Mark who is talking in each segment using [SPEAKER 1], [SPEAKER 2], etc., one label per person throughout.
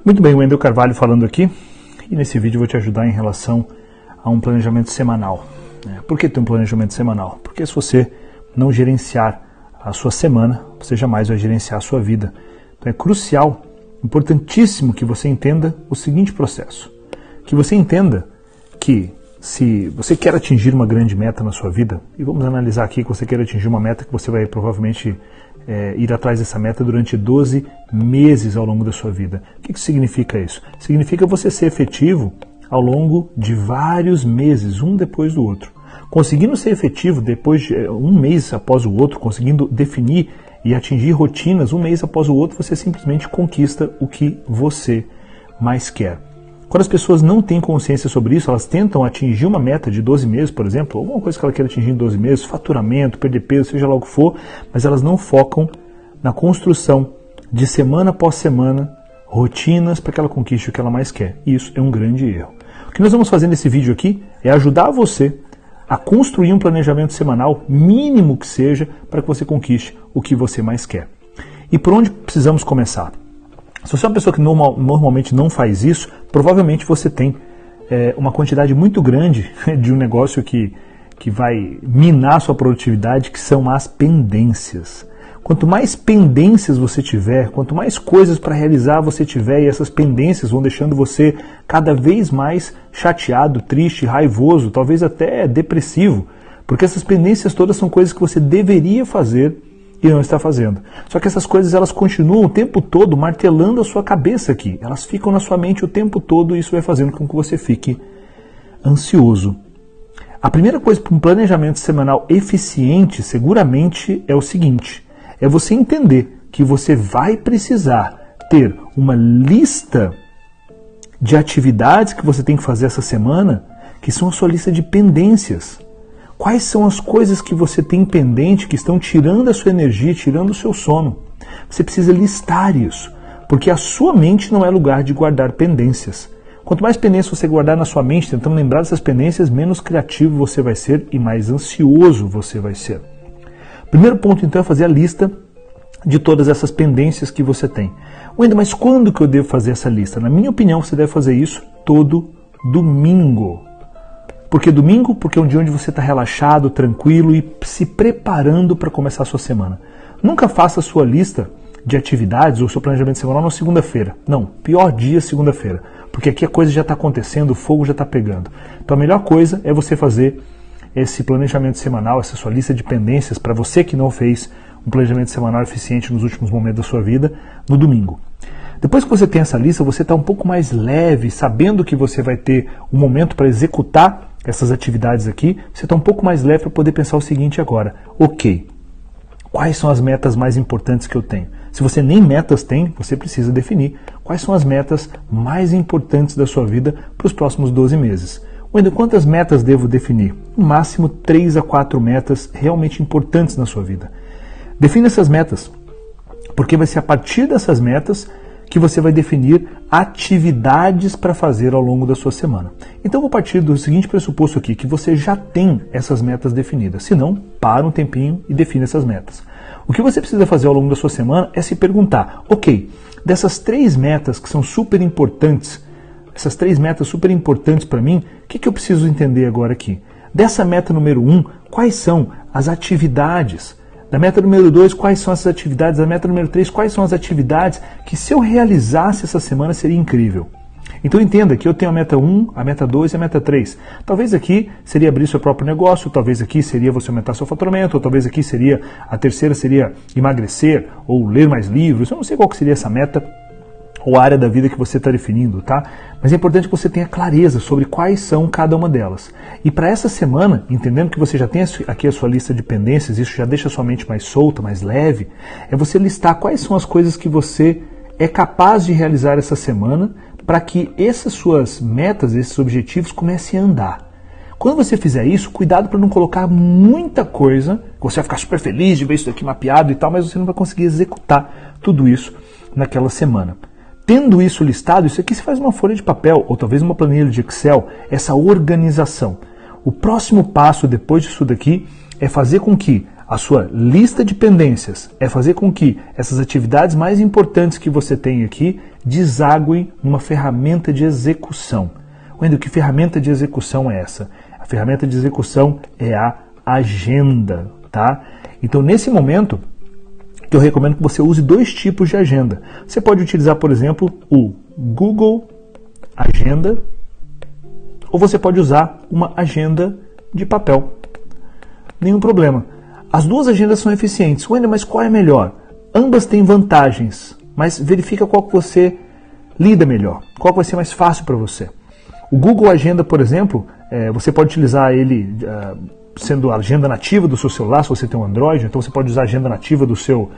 [SPEAKER 1] Muito bem, Wendel Carvalho falando aqui, e nesse vídeo eu vou te ajudar em relação a um planejamento semanal. Por que ter um planejamento semanal? Porque se você não gerenciar a sua semana, você jamais vai gerenciar a sua vida. Então é crucial, importantíssimo que você entenda o seguinte processo. Que você entenda que se você quer atingir uma grande meta na sua vida, e vamos analisar aqui que você quer atingir uma meta que você vai provavelmente ir atrás dessa meta durante 12 meses ao longo da sua vida. O que significa isso? Significa você ser efetivo ao longo de vários meses, um depois do outro. Conseguindo ser efetivo depois de um mês após o outro, conseguindo definir e atingir rotinas um mês após o outro, você simplesmente conquista o que você mais quer. Quando as pessoas não têm consciência sobre isso, elas tentam atingir uma meta de 12 meses, por exemplo, alguma coisa que ela queira atingir em 12 meses, faturamento, perder peso, seja lá o que for, mas elas não focam na construção de semana após semana, rotinas para que ela conquiste o que ela mais quer. E isso é um grande erro. O que nós vamos fazer nesse vídeo aqui é ajudar você a construir um planejamento semanal, mínimo que seja, para que você conquiste o que você mais quer. E por onde precisamos começar? Se você é uma pessoa que normalmente não faz isso, provavelmente você tem uma quantidade muito grande de um negócio que vai minar a sua produtividade, que são as pendências. Quanto mais pendências você tiver, quanto mais coisas para realizar você tiver, e essas pendências vão deixando você cada vez mais chateado, triste, raivoso, talvez até depressivo, porque essas pendências todas são coisas que você deveria fazer e não está fazendo. Só que essas coisas elas continuam o tempo todo martelando a sua cabeça aqui. Elas ficam na sua mente o tempo todo e isso vai fazendo com que você fique ansioso. A primeira coisa para um planejamento semanal eficiente, seguramente, é o seguinte: é você entender que você vai precisar ter uma lista de atividades que você tem que fazer essa semana, que são a sua lista de pendências. Quais são as coisas que você tem pendente, que estão tirando a sua energia, tirando o seu sono? Você precisa listar isso, porque a sua mente não é lugar de guardar pendências. Quanto mais pendências você guardar na sua mente, tentando lembrar dessas pendências, menos criativo você vai ser e mais ansioso você vai ser. Primeiro ponto, então, é fazer a lista de todas essas pendências que você tem. Wendel, mas quando que eu devo fazer essa lista? Na minha opinião, você deve fazer isso todo domingo. Por que domingo? Porque é um dia onde você está relaxado, tranquilo e se preparando para começar a sua semana. Nunca faça a sua lista de atividades ou seu planejamento semanal na segunda-feira. Não, pior dia segunda-feira. Porque aqui a coisa já está acontecendo, o fogo já está pegando. Então a melhor coisa é você fazer esse planejamento semanal, essa sua lista de pendências, para você que não fez um planejamento semanal eficiente nos últimos momentos da sua vida, no domingo. Depois que você tem essa lista, você está um pouco mais leve, sabendo que você vai ter um momento para executar essas atividades aqui, você está um pouco mais leve para poder pensar o seguinte agora: ok, quais são as metas mais importantes que eu tenho? Se você nem metas tem, você precisa definir quais são as metas mais importantes da sua vida para os próximos 12 meses. Wendel, quantas metas devo definir? No máximo 3 a 4 metas realmente importantes na sua vida. Defina essas metas, porque vai ser a partir dessas metas que você vai definir atividades para fazer ao longo da sua semana. Então eu vou partir do seguinte pressuposto aqui, que você já tem essas metas definidas. Se não, para um tempinho e define essas metas. O que você precisa fazer ao longo da sua semana é se perguntar: ok, dessas 3 metas que são super importantes, essas 3 metas super importantes para mim, o que eu preciso entender agora aqui? Dessa meta número 1, quais são as atividades? Da meta número 2, quais são essas atividades? Da meta número 3, quais são as atividades que, se eu realizasse essa semana, seria incrível? Então entenda que eu tenho a meta 1, a meta 2 e a meta 3. Talvez aqui seria abrir seu próprio negócio, talvez aqui seria você aumentar seu faturamento, ou talvez aqui seria, a terceira seria emagrecer, ou ler mais livros. Eu não sei qual que seria essa meta ou a área da vida que você está definindo, tá? Mas é importante que você tenha clareza sobre quais são cada uma delas. E para essa semana, entendendo que você já tem aqui a sua lista de pendências, isso já deixa a sua mente mais solta, mais leve, é você listar quais são as coisas que você é capaz de realizar essa semana para que essas suas metas, esses objetivos comecem a andar. Quando você fizer isso, cuidado para não colocar muita coisa, você vai ficar super feliz de ver isso aqui mapeado e tal, mas você não vai conseguir executar tudo isso naquela semana. Tendo isso listado, isso aqui se faz uma folha de papel ou talvez uma planilha de Excel, essa organização. O próximo passo depois disso daqui é fazer com que a sua lista de pendências é fazer com que essas atividades mais importantes que você tem aqui desaguem numa ferramenta de execução. Wendel, que ferramenta de execução é essa? A ferramenta de execução é a agenda, tá? Então, nesse momento, eu recomendo que você use dois tipos de agenda. Você pode utilizar, por exemplo, o Google Agenda, ou você pode usar uma agenda de papel. Nenhum problema. As duas agendas são eficientes. Wendel, mas qual é melhor? Ambas têm vantagens, mas verifica qual que você lida melhor, qual que vai ser mais fácil para você. O Google Agenda, por exemplo, você pode utilizar ele sendo a agenda nativa do seu celular, se você tem um Android, então você pode usar a agenda nativa do seu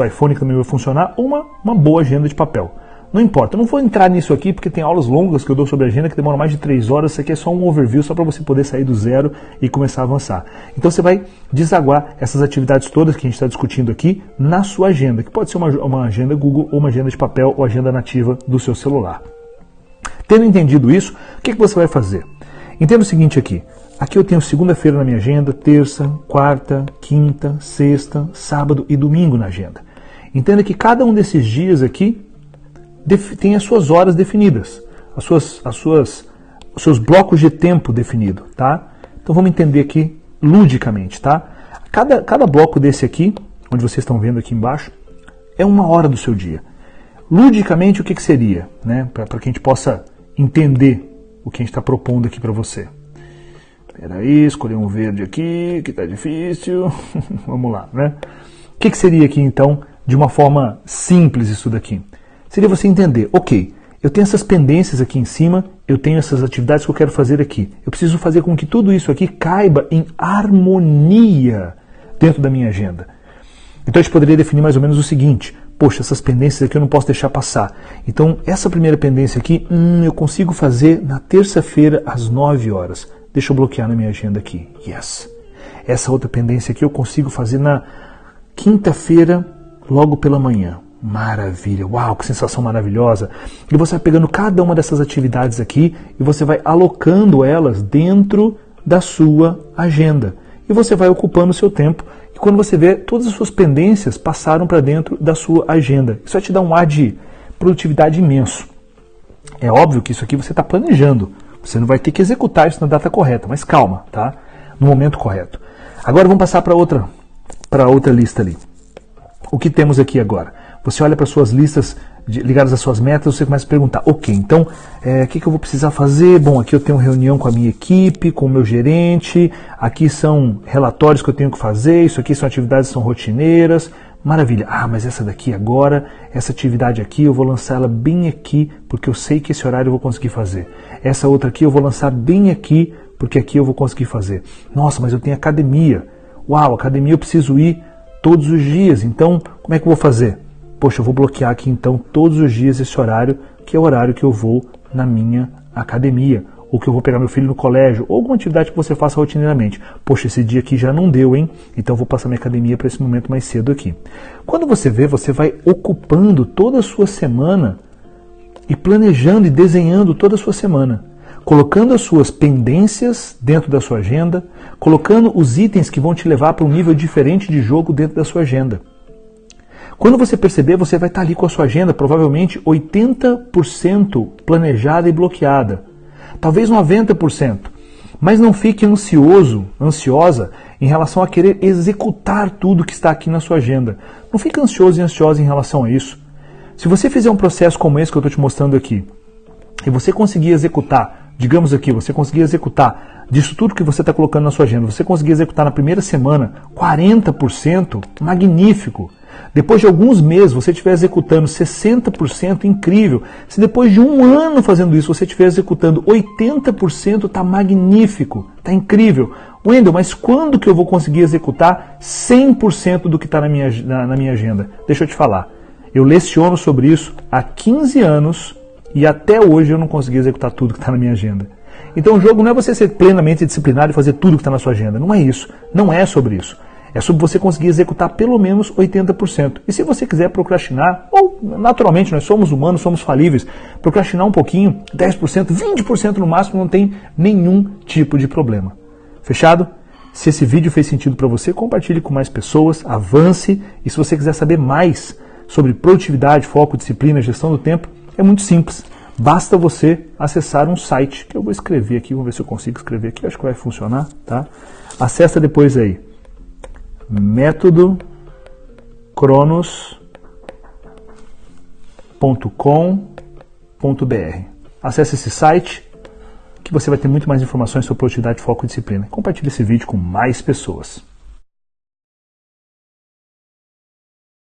[SPEAKER 1] iPhone, que também vai funcionar, ou uma boa agenda de papel. Não importa, eu não vou entrar nisso aqui porque tem aulas longas que eu dou sobre agenda que demoram mais de 3 horas, isso aqui é só um overview, só para você poder sair do zero e começar a avançar. Então você vai desaguar essas atividades todas que a gente está discutindo aqui na sua agenda, que pode ser uma agenda Google, ou uma agenda de papel, ou agenda nativa do seu celular. Tendo entendido isso, o que você vai fazer? Entenda o seguinte aqui. Aqui eu tenho segunda-feira na minha agenda, terça, quarta, quinta, sexta, sábado e domingo na agenda. Entenda que cada um desses dias aqui tem as suas horas definidas, os seus blocos de tempo definidos, tá? Então vamos entender aqui ludicamente, tá? Cada bloco desse aqui, onde vocês estão vendo aqui embaixo, é 1 hora do seu dia. Ludicamente, o que seria, né? Para que a gente possa entender o que a gente está propondo aqui para você. Espera aí, escolher um verde aqui, que tá difícil. Vamos lá, né? O que seria aqui, então, de uma forma simples isso daqui? Seria você entender, ok, eu tenho essas pendências aqui em cima, eu tenho essas atividades que eu quero fazer aqui. Eu preciso fazer com que tudo isso aqui caiba em harmonia dentro da minha agenda. Então a gente poderia definir mais ou menos o seguinte: poxa, essas pendências aqui eu não posso deixar passar. Então essa primeira pendência aqui, eu consigo fazer na terça-feira às 9 horas. Deixa eu bloquear na minha agenda aqui. Yes. Essa outra pendência aqui eu consigo fazer na quinta-feira, logo pela manhã. Maravilha, uau, que sensação maravilhosa. E você vai pegando cada uma dessas atividades aqui e você vai alocando elas dentro da sua agenda. E você vai ocupando o seu tempo. E quando você vê, todas as suas pendências passaram para dentro da sua agenda. Isso vai te dar um ar de produtividade imenso. É óbvio que isso aqui você está planejando. Você não vai ter que executar isso na data correta, mas calma, tá? No momento correto. Agora vamos passar para outra lista ali. O que temos aqui agora? Você olha para suas listas ligadas às suas metas, você começa a perguntar, ok, então, o que eu vou precisar fazer? Bom, aqui eu tenho reunião com a minha equipe, com o meu gerente, aqui são relatórios que eu tenho que fazer, isso aqui são atividades que são rotineiras, maravilha. Ah, mas essa daqui agora, essa atividade aqui, eu vou lançar ela bem aqui, porque eu sei que esse horário eu vou conseguir fazer. Essa outra aqui eu vou lançar bem aqui, porque aqui eu vou conseguir fazer. Nossa, mas eu tenho academia. Uau, academia eu preciso ir todos os dias, então como é que eu vou fazer? Poxa, eu vou bloquear aqui então todos os dias esse horário, que é o horário que eu vou na minha academia, ou que eu vou pegar meu filho no colégio, ou alguma atividade que você faça rotineiramente. Poxa, esse dia aqui já não deu, hein? Então eu vou passar minha academia para esse momento mais cedo aqui. Quando você vê, você vai ocupando toda a sua semana e planejando e desenhando toda a sua semana, colocando as suas pendências dentro da sua agenda, colocando os itens que vão te levar para um nível diferente de jogo dentro da sua agenda. Quando você perceber, você vai estar ali com a sua agenda provavelmente 80% planejada e bloqueada. Talvez 90%. Mas não fique ansiosa em relação a querer executar tudo que está aqui na sua agenda. Não fique ansioso e ansiosa em relação a isso. Se você fizer um processo como esse que eu estou te mostrando aqui, e você conseguir executar, digamos aqui, você conseguir executar disso tudo que você está colocando na sua agenda, você conseguir executar na primeira semana 40%, magnífico. Depois de alguns meses você estiver executando 60%, incrível. Se depois de 1 ano fazendo isso você estiver executando 80%, está magnífico, está incrível. Wendel, mas quando que eu vou conseguir executar 100% do que está na minha agenda? Deixa eu te falar. Eu leciono sobre isso há 15 anos e até hoje eu não consegui executar tudo que está na minha agenda. Então o jogo não é você ser plenamente disciplinado e fazer tudo que está na sua agenda. Não é isso. Não é sobre isso. É sobre você conseguir executar pelo menos 80%. E se você quiser procrastinar, ou naturalmente nós somos humanos, somos falíveis, procrastinar um pouquinho, 10%, 20% no máximo, não tem nenhum tipo de problema. Fechado? Se esse vídeo fez sentido para você, compartilhe com mais pessoas, avance. E se você quiser saber mais sobre produtividade, foco, disciplina, gestão do tempo, é muito simples. Basta você acessar um site, que eu vou escrever aqui, vamos ver se eu consigo escrever aqui, acho que vai funcionar, tá? Acessa depois aí, metodocronos.com.br. Acesse esse site, que você vai ter muito mais informações sobre produtividade, foco e disciplina. Compartilhe esse vídeo com mais pessoas.